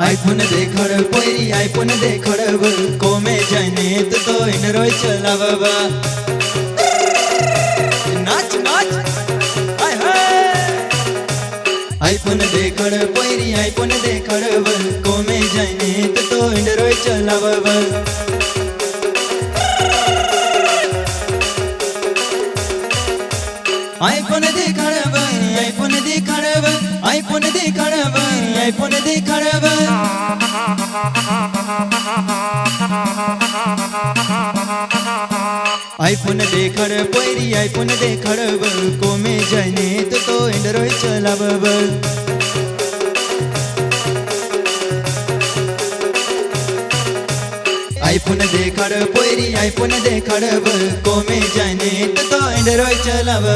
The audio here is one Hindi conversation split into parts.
आईफोन देखड़ पोरी आईफोन देखड़ कोमे जाने तो इन रोय चलावा नाच नाच हाय हाय आईफोन देखड़ पोरी आईफोन देखड़ कोमे जाने तो इन रोय चलावा आईफोन देखड़ आईफोन देखड़ आईफोन देखड़ आईफोन देखड़ आईफोन देखड़ पोरी आईफोन देखड़ कोमे जाने तो एंड्रॉइड चलाव आईफोन देखड़ पोरी आईफोन देखड़ कोमे जाने तो एंड्रॉइड चलाव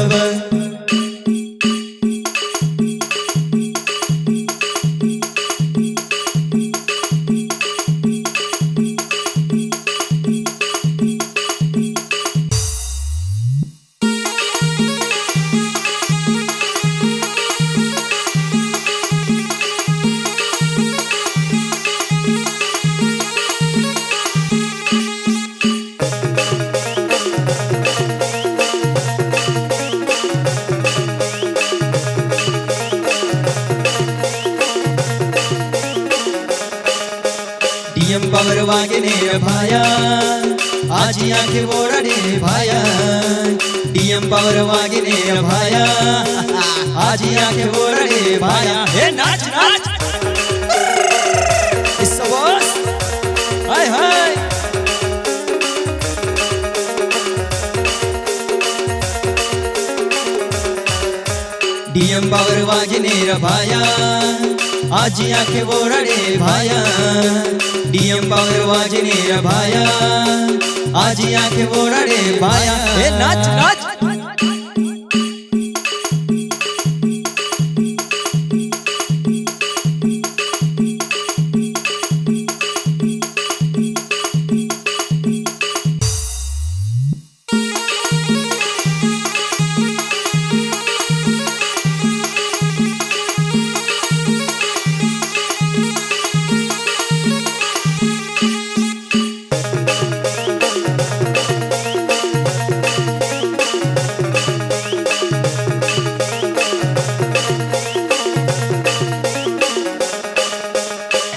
डीएम पावर वागने भाया आज आंखें बोड़े भाया डीएम पावर वागने भाया आज आंखें बोड़े भाया हे नाच नाच इस बॉस हाय हाय डीएम पावर वागने भाया आज आंखें बोड़े भाया डीएम पावर वाजने भाया आज आंखें बोड़े भाया हे नाच नाच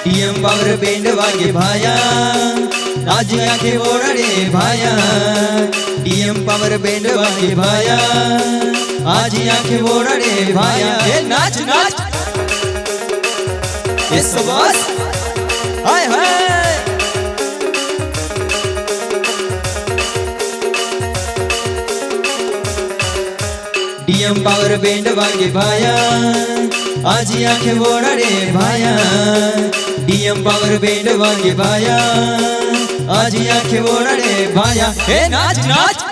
डीएम पावर बैंड वागे भाया आज आंखें बोड़े भाया डीएम पावर बैंड वागे भाया आज आंखें बोड़े भाया हे नाच नाच इस बॉस हाय हाय डीएम पावर बैंड वागे भाया आज आंखें बोड़े भाया डीएम पावर बैंड वागे भाया आज आंखें बोड़े भाया हे नाच नाच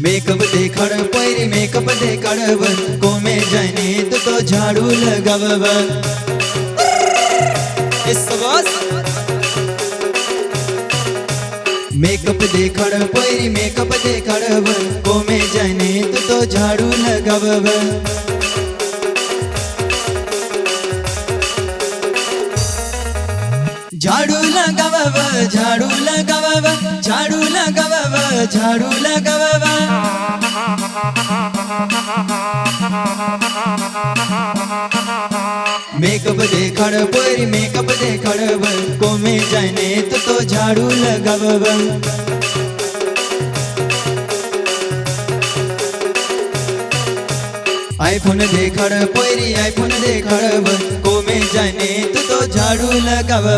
मेकअप देखड़ पोरी मेकअप देखड़ कोमे जाने तो झाड़ू लगाव इस बॉस मेकअप देखड़ पोरी मेकअप देखड़ कोमे जाने तो झाड़ू लगाव झाड़ू लगाव झाड़ू लगाव झाड़ू लगाव झाड़ू लगाव मेकअप देखड़ पोरी मेकअप देखड़ कोमे जाने तो झाड़ू लगाव आईफोन देखड़ पोरी आईफोन देखड़ कोमे जाने तो झाड़ू लगाव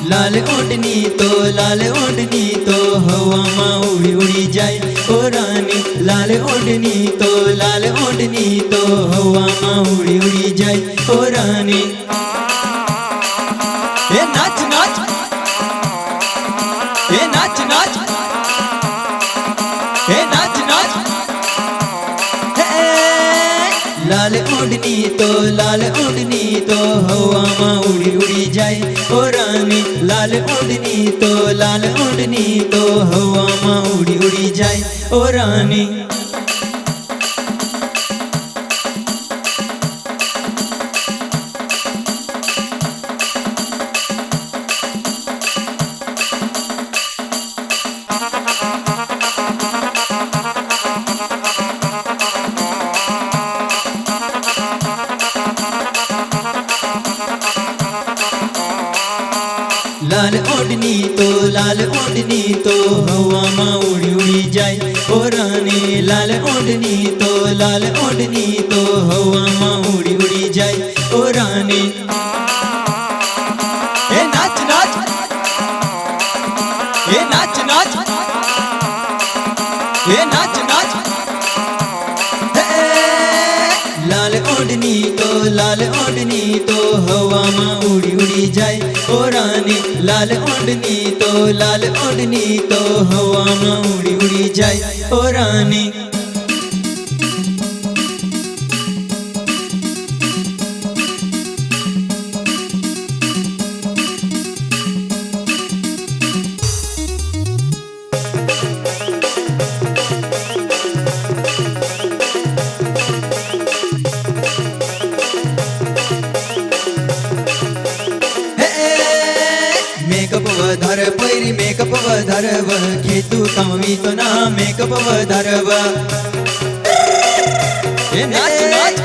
लाल ओढ़नी तो हवा में उड़ी उड़ी जाए ओ रानी। लाल ओढ़नी तो हवा में उड़ी उड़ी जाए ओ रानी। ए नाच नाच, ए नाच नाच, ए नाच नाच। लाल ओढ़नी तो हवा में उड़ी उड़ी जाए ओ रानी। लाल ओढ़नी तो हवा में उड़ी उड़ी जाए ओ रानी। लाल ओढ़नी तो हवा में उड़ी उड़ी जाए ओ रानी। लाल ओढ़नी तो हवा में उड़ी उड़ी जाए ओ रानी। ए नाच नाच, ए नाच नाच, ए नाच नाच। लाल ओढ़नी तो हवा में उड़ी उड़ी जाए ओ रानी। लाल ओढ़नी तो हवा में उड़ी उड़ी जाए ओ रानी। मेकअप वधार पैरी मेकअप वधारव खेतू कमवी तो ना मेकअप वधारव। ए नाच नाच।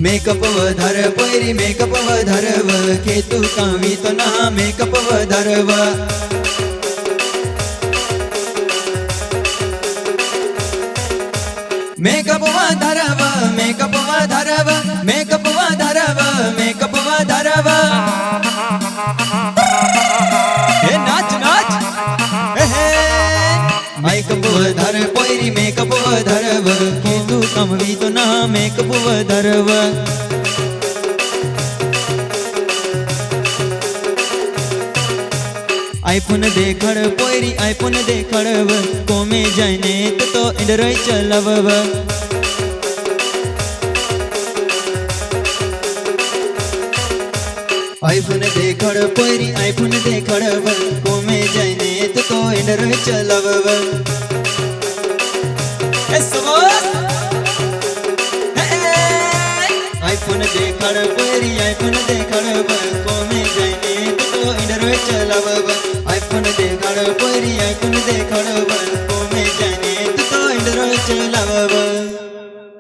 मेकअप वधार पैरी मेकअप वधारव खेतू कमवी तो ना मेकअप वधारव। मेकअप वधारव मेकअप वधारव मेकअप वधारव मेकअप वधारव। ए नाच नाच। मेकअप वधार पैरी मेकअप वधारव खेतू कमवी तो ना मेकअप वधारव। आईफोन देखड़ पैरी आईफोन देखड़व कोमे जाने तो इंडरई चलव। आईफोन देखड़ पैरी आईफोन देखड़व कोमे जाने तो इंडरई चलव। आईफोन देखड़ पैरी आईफोन देखड़व कोमे जाने तो इंडरई चलव। आईफोन देखड़ पैरी आईफोन देखड़व